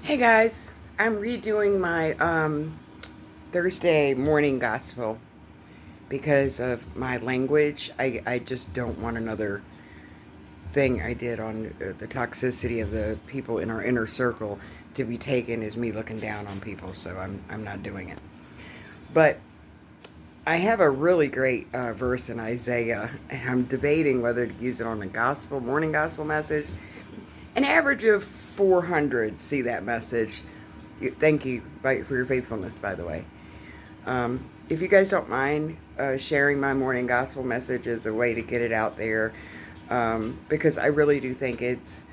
Hey guys, I'm redoing my Thursday morning gospel because of my language. I just don't want another thing I did on the toxicity of the people in our inner circle to be taken as me looking down on people, so I'm not doing it. But I have a really great verse in Isaiah, and I'm debating whether to use it on the gospel, morning gospel message. An average of 400 see that message. Thank you for your faithfulness, by the way. If you guys don't mind sharing my morning gospel message as a way to get it out there, because I really do think it's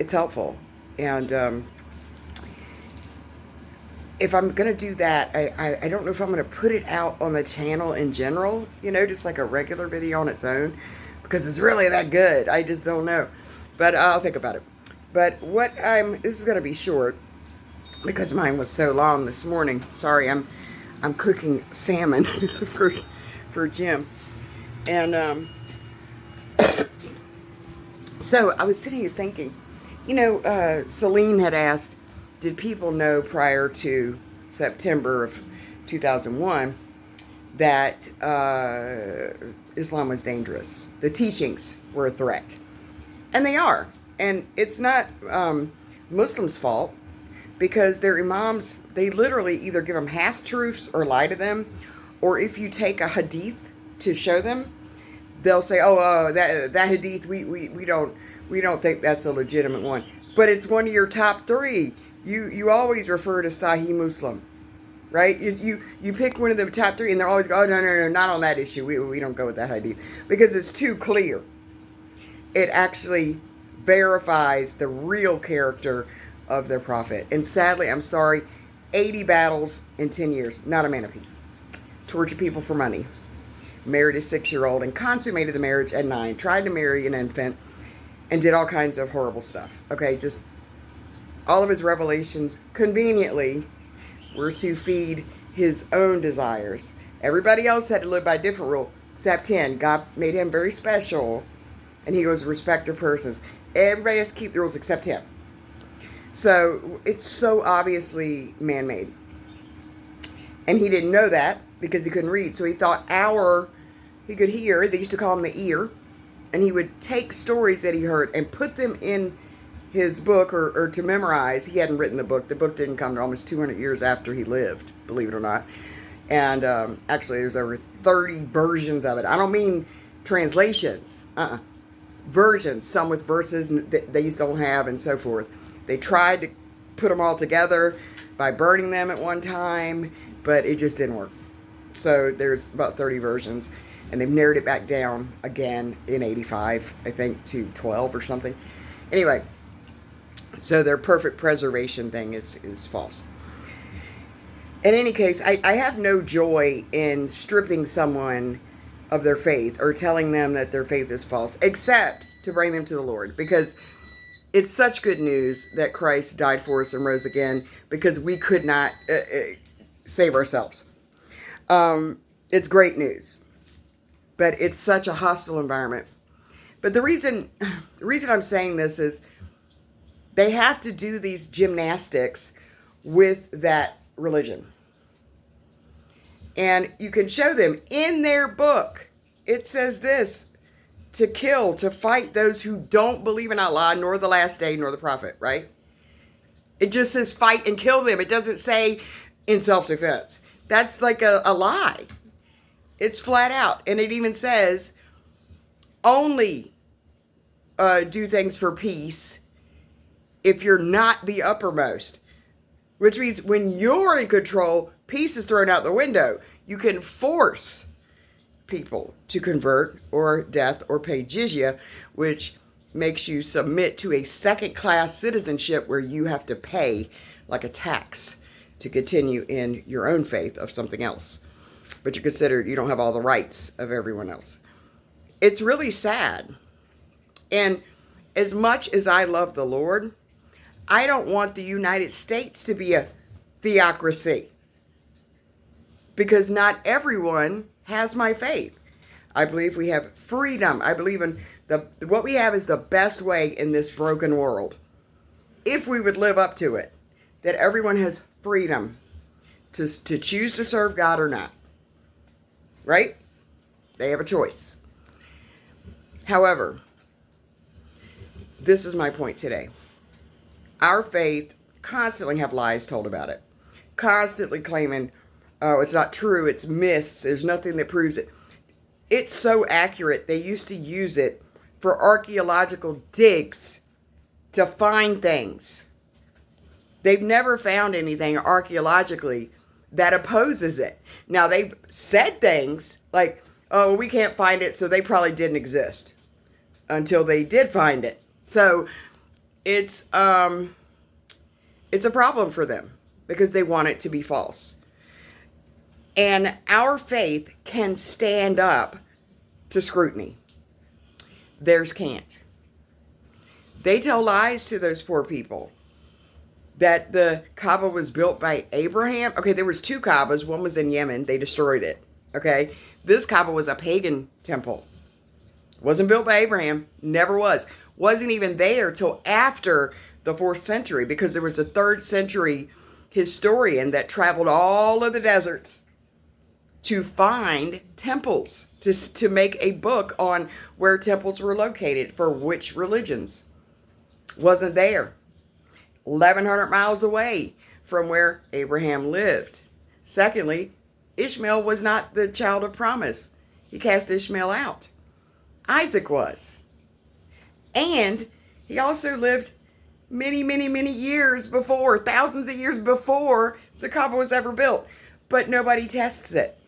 helpful. And if I'm going to do that, I don't know if I'm going to put it out on the channel in general, just like a regular video on its own, because it's really that good. I just don't know. But I'll think about it. But this is going to be short because mine was so long this morning. Sorry, I'm cooking salmon for Jim. And so I was sitting here thinking, Celine had asked, did people know prior to September of 2001 that Islam was dangerous? The teachings were a threat. And they are. And it's not Muslims' fault, because their imams, they literally either give them half-truths or lie to them, or if you take a hadith to show them, they'll say, that hadith, we don't think that's a legitimate one. But it's one of your top three. You always refer to Sahih Muslim, right? You pick one of the top three, and they're always go, oh, no, not on that issue. We don't go with that hadith, because it's too clear. It actually verifies the real character of their prophet. And sadly, I'm sorry, 80 battles in 10 years, not a man of peace. Tortured people for money. Married a 6-year-old and consummated the marriage at 9. Tried to marry an infant and did all kinds of horrible stuff. Okay, just all of his revelations conveniently were to feed his own desires. Everybody else had to live by a different rule except him. God made him very special, and he was a respecter of persons. Everybody has to keep the rules except him. So it's so obviously man-made. And he didn't know that because he couldn't read. So he thought he could hear. They used to call him the ear. And he would take stories that he heard and put them in his book or to memorize. He hadn't written the book. The book didn't come to almost 200 years after he lived, believe it or not. And actually, there's over 30 versions of it. I don't mean translations. Versions, some with verses that they don't have, and so forth. They tried to put them all together by burning them at one time, but it just didn't work. So there's about 30 versions, and they've narrowed it back down again in 85, I think, to 12 or something. Anyway, so their perfect preservation thing is false. In any case, I have no joy in stripping someone of their faith or telling them that their faith is false, except to bring them to the Lord, because it's such good news that Christ died for us and rose again, because we could not save ourselves. It's great news, but it's such a hostile environment. But the reason I'm saying this is they have to do these gymnastics with that religion. And you can show them in their book. It says this: to kill, to fight those who don't believe in Allah, nor the last day, nor the prophet, right? It just says fight and kill them. It doesn't say in self-defense. That's like a lie. It's flat out. And it even says only do things for peace if you're not the uppermost. Which means when you're in control, peace is thrown out the window. You can force people to convert or death or pay jizya, which makes you submit to a second-class citizenship where you have to pay like a tax to continue in your own faith of something else. But you're considered, you don't have all the rights of everyone else. It's really sad. And as much as I love the Lord, I don't want the United States to be a theocracy, because not everyone has my faith. I believe we have freedom. I believe in what we have is the best way in this broken world. If we would live up to it, that everyone has freedom to choose to serve God or not. Right? They have a choice. However, this is my point today. Our faith constantly have lies told about it. Constantly claiming, oh, it's not true, it's myths, there's nothing that proves it. It's so accurate, they used to use it for archaeological digs to find things. They've never found anything archaeologically that opposes it. Now, they've said things like, oh, we can't find it, so they probably didn't exist until they did find it. So it's a problem for them because they want it to be false. And our faith can stand up to scrutiny. Theirs can't. They tell lies to those poor people that the Kaaba was built by Abraham. Okay, there was 2 Kaabas. One was in Yemen. They destroyed it. Okay, this Kaaba was a pagan temple. Wasn't built by Abraham. Never was. Wasn't even there till after the 4th century, because there was a 3rd century historian that traveled all of the deserts to find temples, to make a book on where temples were located for which religions. Wasn't there. 1,100 miles away from where Abraham lived. Secondly, Ishmael was not the child of promise. He cast Ishmael out. Isaac was. And he also lived many, many, many years before, thousands of years before the Kaaba was ever built. But nobody tests it.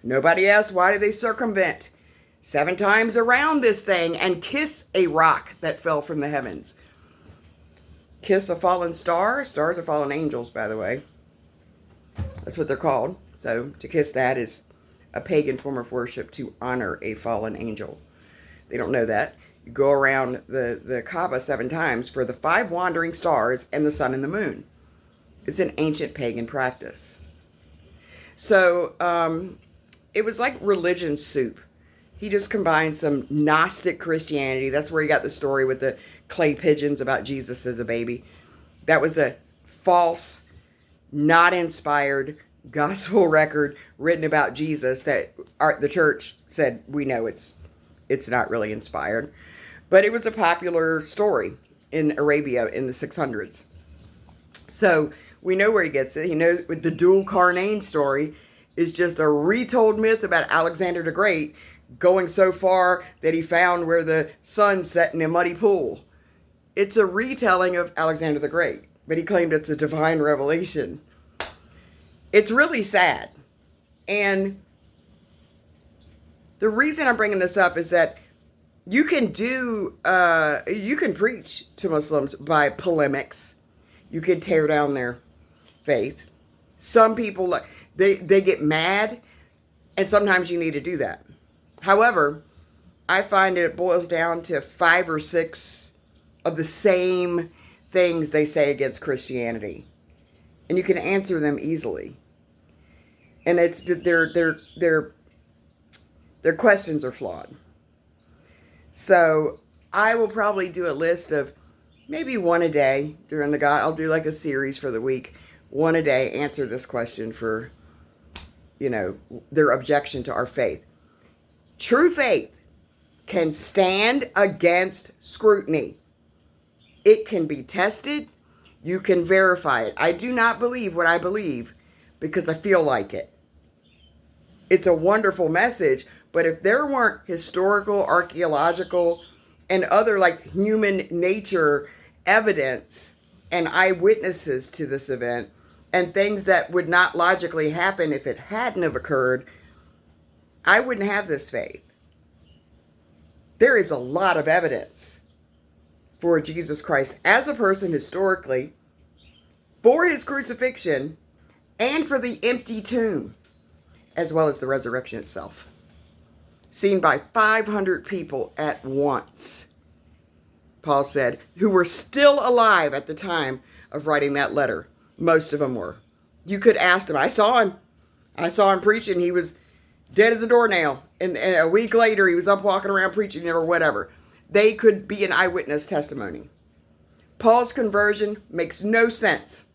Nobody asks, why do they circumvent 7 times around this thing and kiss a rock that fell from the heavens? Kiss a fallen star. Stars are fallen angels, by the way. That's what they're called. So to kiss that is a pagan form of worship to honor a fallen angel. They don't know that. You go around the Kaaba 7 times for the 5 wandering stars and the sun and the moon. It's an ancient pagan practice. So it was like religion soup. He just combined some Gnostic Christianity. That's where he got the story with the clay pigeons about Jesus as a baby. That was a false, not inspired gospel record written about Jesus that the church said, we know it's not really inspired. But it was a popular story in Arabia in the 600s. So we know where he gets it. He knows with the dual Carnain story is just a retold myth about Alexander the Great going so far that he found where the sun set in a muddy pool. It's a retelling of Alexander the Great, but he claimed it's a divine revelation. It's really sad. And the reason I'm bringing this up is that you can preach to Muslims by polemics. You can tear down their faith. Some people, they get mad, and sometimes you need to do that. However, I find it boils down to 5 or 6 of the same things they say against Christianity. And you can answer them easily. And it's their questions are flawed. So I will probably do a list of maybe 1 a day during the God. I'll do like a series for the week. 1 a day, answer this question for, their objection to our faith. True faith can stand against scrutiny. It can be tested. You can verify it. I do not believe what I believe because I feel like it. It's a wonderful message, but if there weren't historical, archaeological, and other like human nature evidence and eyewitnesses to this event, and things that would not logically happen if it hadn't have occurred, I wouldn't have this faith. There is a lot of evidence for Jesus Christ as a person historically, for his crucifixion, and for the empty tomb, as well as the resurrection itself. Seen by 500 people at once, Paul said, who were still alive at the time of writing that letter. Most of them were. You could ask them. I saw him preaching. He was dead as a doornail. And a week later, he was up walking around preaching or whatever. They could be an eyewitness testimony. Paul's conversion makes no sense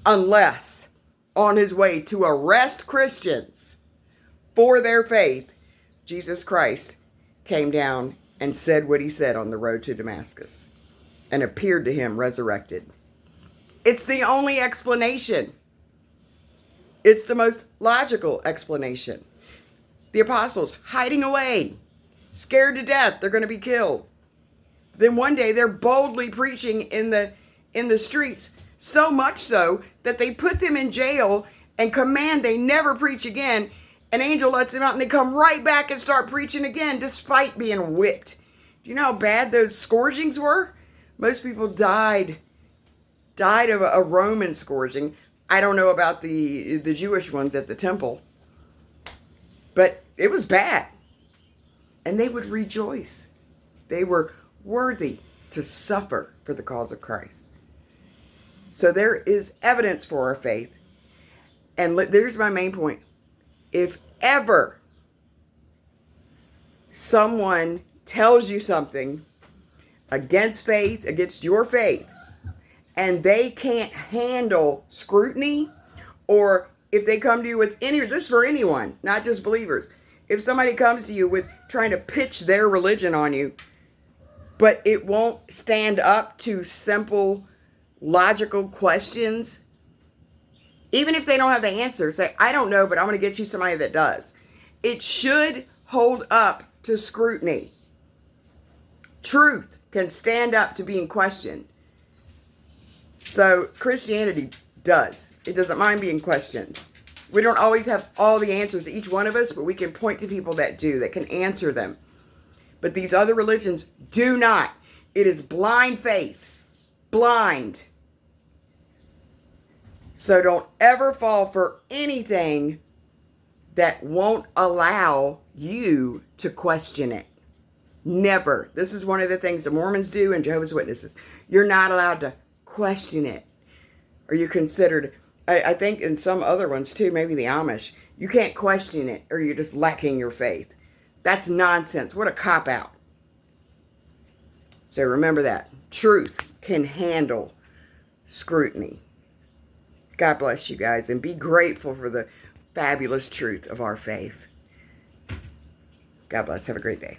unless on his way to arrest Christians for their faith, Jesus Christ came down and said what he said on the road to Damascus and appeared to him resurrected. It's the only explanation. It's the most logical explanation. The apostles hiding away, scared to death, they're going to be killed. Then one day they're boldly preaching in the streets, so much so that they put them in jail and command they never preach again. An angel lets them out and they come right back and start preaching again despite being whipped. Do you know how bad those scourgings were? Most people died of a Roman scourging. I don't know about the Jewish ones at the temple, but it was bad. And they would rejoice. They were worthy to suffer for the cause of Christ. So there is evidence for our faith. And there's my main point. If ever someone tells you something against faith, against your faith, and they can't handle scrutiny, or if they come to you with this is for anyone, not just believers. If somebody comes to you with trying to pitch their religion on you, but it won't stand up to simple, logical questions, even if they don't have the answer, say, I don't know, but I'm going to get you somebody that does. It should hold up to scrutiny. Truth can stand up to being questioned. So Christianity does. It doesn't mind being questioned. We don't always have all the answers, each one of us, but we can point to people that do, that can answer them. But these other religions do not. It is blind faith. Blind. So don't ever fall for anything that won't allow you to question it. Never. This is one of the things the Mormons do and Jehovah's Witnesses. You're not allowed to question it. Or you're considered, I think in some other ones too, maybe the Amish, you can't question it or you're just lacking your faith. That's nonsense. What a cop-out. So remember that. Truth can handle scrutiny. God bless you guys, and be grateful for the fabulous truth of our faith. God bless. Have a great day.